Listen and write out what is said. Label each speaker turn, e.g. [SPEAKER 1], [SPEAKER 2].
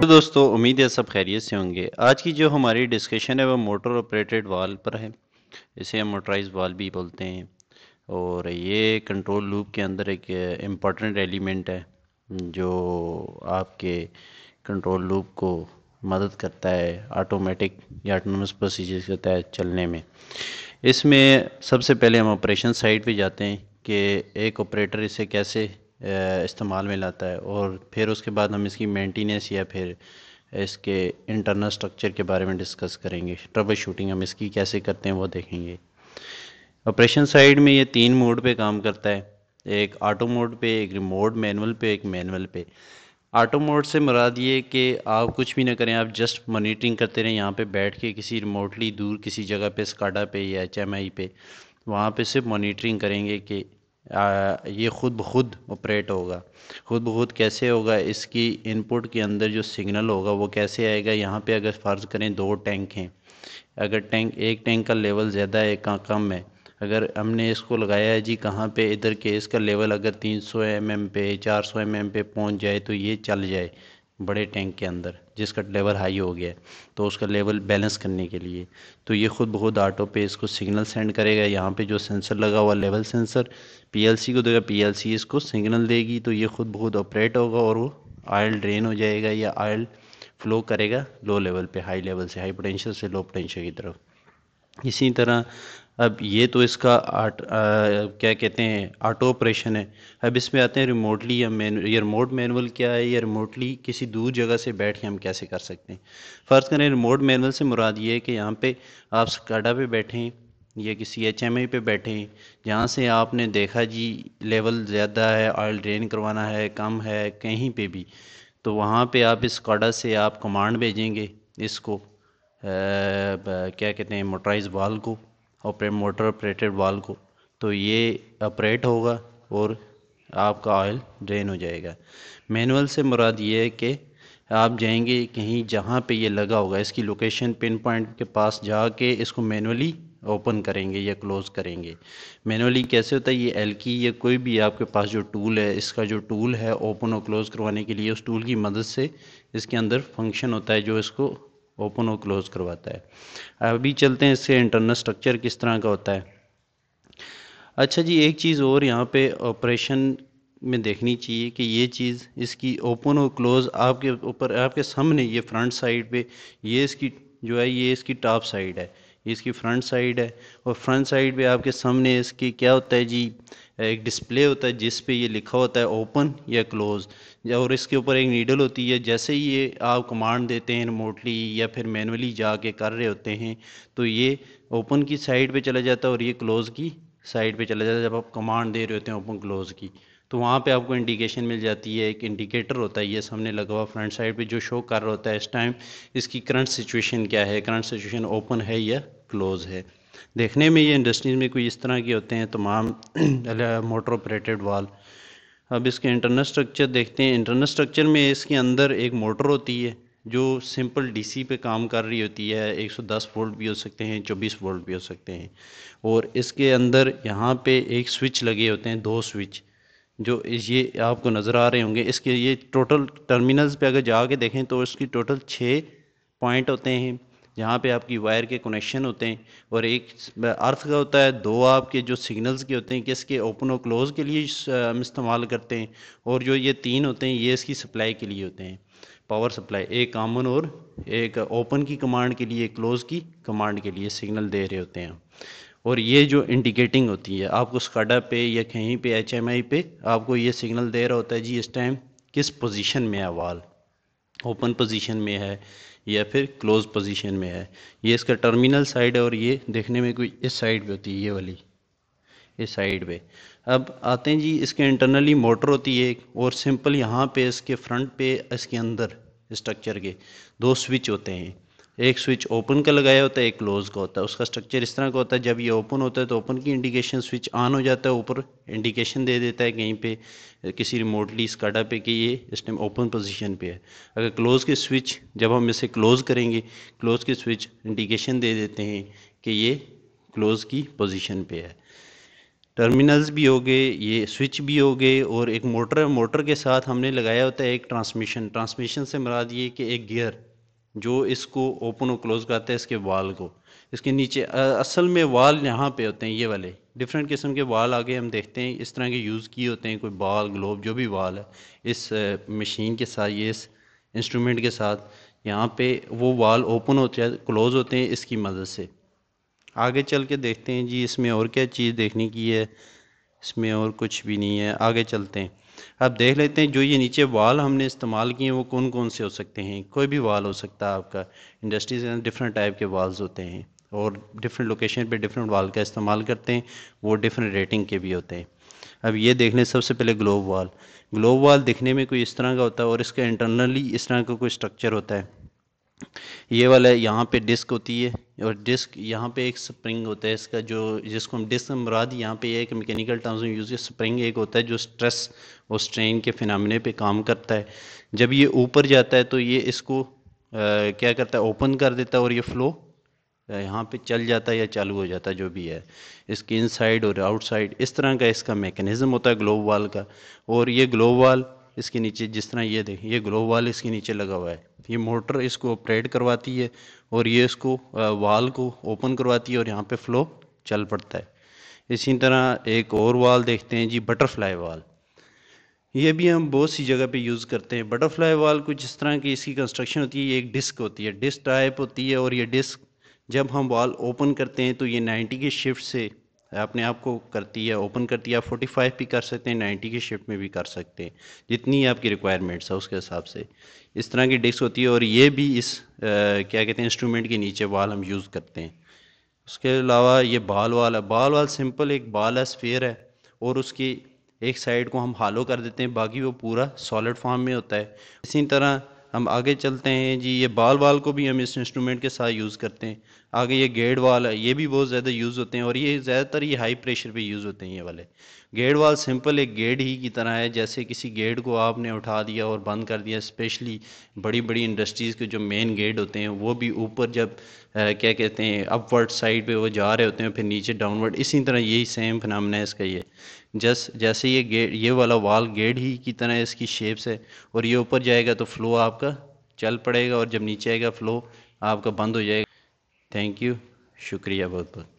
[SPEAKER 1] तो दोस्तों उम्मीद है सब खैरियत से होंगे। आज की जो हमारी डिस्कशन है वो मोटर ऑपरेटेड वाल्व पर है। इसे हम मोटराइज वाल्व भी बोलते हैं और ये कंट्रोल लूप के अंदर एक इम्पॉर्टेंट एलिमेंट है जो आपके कंट्रोल लूप को मदद करता है ऑटोमेटिक या ऑटोनमस प्रोसीजर के तहत चलने में। इसमें सबसे पहले हम ऑपरेशन साइड पे जाते हैं कि एक ऑपरेटर इसे कैसे इस्तेमाल में लाता है और फिर उसके बाद हम इसकी मेंटेनेंस या फिर इसके इंटरनल स्ट्रक्चर के बारे में डिस्कस करेंगे। ट्रबल शूटिंग हम इसकी कैसे करते हैं वो देखेंगे। ऑपरेशन साइड में ये 3 मोड पे काम करता है, एक ऑटो मोड पे, एक रिमोट मैनुअल पे, एक मैनुअल पे। ऑटो मोड से मुराद ये कि आप कुछ भी ना करें, आप जस्ट मॉनिटरिंग करते रहें यहाँ पे बैठ के किसी रिमोटली दूर किसी जगह पे स्काडा पे या एचएमआई पे, वहाँ पे सिर्फ मॉनिटरिंग करेंगे कि ये खुद ब खुद ऑपरेट होगा। खुद ब खुद कैसे होगा, इसकी इनपुट के अंदर जो सिग्नल होगा वो कैसे आएगा। यहाँ पे अगर फ़र्ज़ करें 2 टैंक हैं, अगर एक टैंक का लेवल ज़्यादा है कम है, अगर हमने इसको लगाया है जी कहाँ पे, इधर के इसका लेवल अगर 300 mm पे 400 mm पे पहुँच जाए तो ये चल जाए बड़े टैंक के अंदर जिसका लेवल हाई हो गया है, तो उसका लेवल बैलेंस करने के लिए तो ये खुद ब खुद ऑटो पे इसको सिग्नल सेंड करेगा। यहाँ पे जो सेंसर लगा हुआ लेवल सेंसर पीएलसी को देगा, पीएलसी इसको सिग्नल देगी तो ये खुद ब खुद ऑपरेट होगा और वो ऑयल ड्रेन हो जाएगा या ऑयल फ्लो करेगा लो लेवल पे, हाई लेवल से हाई पोटेंशियल से लो पोटेंशियल की तरफ। इसी तरह अब ये तो इसका क्या कहते हैं ऑटो ऑपरेशन है। अब इसमें आते हैं रिमोटली या ये रिमोट मैनुअल क्या है, या रिमोटली किसी दूर जगह से बैठ के हम कैसे कर सकते हैं। फ़र्ज़ करें रिमोट मैनुअल से मुराद ये है कि यहाँ पे आप स्काडा पे बैठे हैं या किसी एचएमआई पे बैठे हैं, जहाँ से आपने देखा जी लेवल ज़्यादा है, ऑयल ड्रेन करवाना है, कम है, कहीं पे भी, तो वहाँ पे आप इस स्काडा से आप कमांड भेजेंगे इसको क्या कहते हैं मोटराइज वाल्व को, मोटर ऑपरेटेड वाल्व को, तो ये ऑपरेट होगा और आपका ऑयल ड्रेन हो जाएगा। मैनुअल से मुराद ये है कि आप जाएंगे कहीं जहाँ पे ये लगा होगा, इसकी लोकेशन पिन पॉइंट के पास जाके इसको मैनुअली ओपन करेंगे या क्लोज़ करेंगे। मैनुअली कैसे होता है, ये एल की या कोई भी आपके पास जो टूल है, इसका जो टूल है ओपन और क्लोज़ करवाने के लिए, उस टूल की मदद से इसके अंदर फंक्शन होता है जो इसको ओपन और क्लोज़ करवाता है। अभी चलते हैं इससे इंटरनल स्ट्रक्चर किस तरह का होता है। अच्छा जी, एक चीज़ और यहाँ पे ऑपरेशन में देखनी चाहिए कि ये चीज़ इसकी ओपन और क्लोज़ आपके ऊपर आपके सामने, ये फ्रंट साइड पे, ये इसकी जो है ये इसकी टॉप साइड है, ये इसकी फ्रंट साइड है और फ्रंट साइड पे आपके सामने इसकी क्या होता है जी, एक डिस्प्ले होता है जिस पे ये लिखा होता है ओपन या क्लोज़, और इसके ऊपर एक नीडल होती है। जैसे ही ये आप कमांड देते हैं रिमोटली या फिर मैनुअली जाके कर रहे होते हैं तो ये ओपन की साइड पे चला जाता है और ये क्लोज़ की साइड पे चला जाता है। जब आप कमांड दे रहे होते हैं ओपन क्लोज़ की तो वहाँ पे आपको इंडिकेशन मिल जाती है, एक इंडिकेटर होता है ये सामने लगा हुआ फ्रंट साइड पे जो शो कर रहा होता है इस टाइम इसकी करंट सिचुएशन क्या है, करंट सिचुएशन ओपन है या क्लोज़ है। देखने में ये इंडस्ट्रीज में कोई इस तरह के होते हैं तमाम मोटर ऑपरेटेड वाल्व। अब इसके इंटरनल स्ट्रक्चर देखते हैं। इंटरनल स्ट्रक्चर में इसके अंदर एक मोटर होती है जो सिंपल डीसी पे काम कर रही होती है, 110 वोल्ट भी हो सकते हैं, 24 वोल्ट भी हो सकते हैं, और इसके अंदर यहाँ पे एक स्विच लगे होते हैं, 2 स्विच जो ये आपको नज़र आ रहे होंगे। इसके ये टोटल टर्मिनल्स पे अगर जाके देखें तो इसकी टोटल 6 पॉइंट होते हैं जहाँ पे आपकी वायर के कनेक्शन होते हैं, और एक अर्थ का होता है, 2 आपके जो सिग्नल्स के होते हैं कि इसके ओपन और क्लोज़ के लिए हम इस्तेमाल करते हैं, और जो ये 3 होते हैं ये इसकी सप्लाई के लिए होते हैं, पावर सप्लाई, एक कॉमन और एक ओपन की कमांड के लिए, क्लोज़ की कमांड के लिए सिग्नल दे रहे होते हैं। और ये जो इंडिकेटिंग होती है आपको स्काडा पे या कहीं पे एचएमआई पे आपको ये सिग्नल दे रहा होता है जी इस टाइम किस पोजीशन में है वाल, ओपन पोजीशन में है या फिर क्लोज पोजीशन में है। ये इसका टर्मिनल साइड है और ये देखने में कोई इस साइड पे होती है, ये वाली इस साइड पे। अब आते हैं जी, इसके इंटरनली मोटर होती है एक, और सिंपल यहाँ पे इसके फ्रंट पे इसके अंदर स्ट्रक्चर के 2 स्विच होते हैं, एक स्विच ओपन का लगाया होता है, एक क्लोज का होता है। उसका स्ट्रक्चर इस तरह का होता है, जब ये ओपन होता है तो ओपन की इंडिकेशन स्विच ऑन हो जाता है, ऊपर इंडिकेशन दे देता है कहीं पे किसी रिमोटली स्काडा पे कि ये इस टाइम ओपन पोजीशन पे है। अगर क्लोज के स्विच जब हम इसे क्लोज करेंगे, क्लोज के स्विच इंडिकेशन दे देते हैं कि ये क्लोज की पोजीशन पे है। टर्मिनल्स भी हो गए, ये स्विच भी हो गए, और एक मोटर, मोटर के साथ हमने लगाया होता है एक ट्रांसमिशन। ट्रांसमिशन से मुराद ये कि एक गियर जो इसको ओपन और क्लोज करता है इसके वाल को। इसके नीचे असल में वाल यहाँ पे होते हैं, ये वाले डिफरेंट किस्म के वाल आगे हम देखते हैं इस तरह के यूज़ किए होते हैं, कोई बॉल ग्लोब जो भी वाल है इस मशीन के साथ, ये इस इंस्ट्रूमेंट के साथ यहाँ पे वो वाल ओपन होते हैं क्लोज होते हैं इसकी मदद से। आगे चल के देखते हैं जी इसमें और क्या चीज़ देखने की है। इसमें और कुछ भी नहीं है, आगे चलते हैं। अब देख लेते हैं जो ये नीचे वाल हमने इस्तेमाल किए हैं वो कौन कौन से हो सकते हैं। कोई भी वाल हो सकता है आपका, इंडस्ट्रीज के अंदर डिफरेंट टाइप के वाल्स होते हैं और डिफरेंट लोकेशन पे डिफरेंट वाल का इस्तेमाल करते हैं, वो डिफरेंट रेटिंग के भी होते हैं। अब ये देख लें सबसे पहले ग्लोब वाल। ग्लोब वाल दिखने में कोई इस तरह का होता है और इसका इंटरनली इस तरह का कोई स्ट्रक्चर होता है। ये वाला यहाँ पे डिस्क होती है और डिस्क यहाँ पे एक स्प्रिंग होता है इसका, जो जिसको हम डिस्क मुराद यहाँ पे एक मैकेनिकल टर्म्स में यूज़ है। स्प्रिंग एक होता है जो स्ट्रेस और स्ट्रेन के फिनोमेना पे काम करता है। जब ये ऊपर जाता है तो ये इसको क्या करता है, ओपन कर देता है और ये फ्लो यहाँ पे चल जाता है या चालू हो जाता है जो भी है। इसकी इनसाइड और आउटसाइड इस तरह का इसका मैकेनिज्म होता है ग्लोब वाल का। और ये ग्लोब वाल इसके नीचे जिस तरह ये देखें, ये ग्लोब वाल इसके नीचे लगा हुआ है, ये मोटर इसको ऑपरेट करवाती है और ये इसको वाल को ओपन करवाती है और यहाँ पे फ्लो चल पड़ता है। इसी तरह एक और वाल देखते हैं जी, बटरफ्लाई वाल। ये भी हम बहुत सी जगह पे यूज़ करते हैं। बटरफ्लाई वाल कुछ इस तरह की इसकी कंस्ट्रक्शन होती है, ये एक डिस्क होती है, डिस्क टाइप होती है, और ये डिस्क जब हम वाल ओपन करते हैं तो ये 90 के शिफ्ट से अपने आप को करती है, ओपन करती है। आप 45 भी कर सकते हैं, 90 के शिफ्ट में भी कर सकते हैं, जितनी आपकी रिक्वायरमेंट्स है उसके हिसाब से। इस तरह की डिस्क होती है और ये भी इस क्या कहते हैं इंस्ट्रूमेंट के नीचे वाल हम यूज़ करते हैं। उसके अलावा ये बाल वाल है। बाल वाल सिंपल एक बाल है, स्फीयर है, और उसकी एक साइड को हम हालो कर देते हैं, बाकी वो पूरा सॉलिड फॉर्म में होता है। इसी तरह हम आगे चलते हैं जी, ये बाल वाल को भी हम इस इंस्ट्रूमेंट के साथ यूज़ करते हैं। आगे ये गेड वाल है, ये भी बहुत ज़्यादा यूज़ होते हैं और ये ज़्यादातर ये हाई प्रेशर पे यूज़ होते हैं ये वाले। गेड वाल सिंपल एक गेड ही की तरह है, जैसे किसी गेड को आपने उठा दिया और बंद कर दिया। स्पेशली बड़ी बड़ी इंडस्ट्रीज़ के जो मेन गेट होते हैं वो भी ऊपर जब क्या कहते हैं अपवर्ड साइड पे वो जा रहे होते हैं, फिर नीचे डाउनवर्ड, इसी तरह यही सेम फिनोमेना है इसका। ये जैसे ये गेट, ये वाला वाल गेट ही की तरह इसकी शेप्स है, और ये ऊपर जाएगा तो फ्लो आपका चल पड़ेगा और जब नीचे आएगा फ्लो आपका बंद हो जाएगा। थैंक यू, शुक्रिया बहुत बहुत।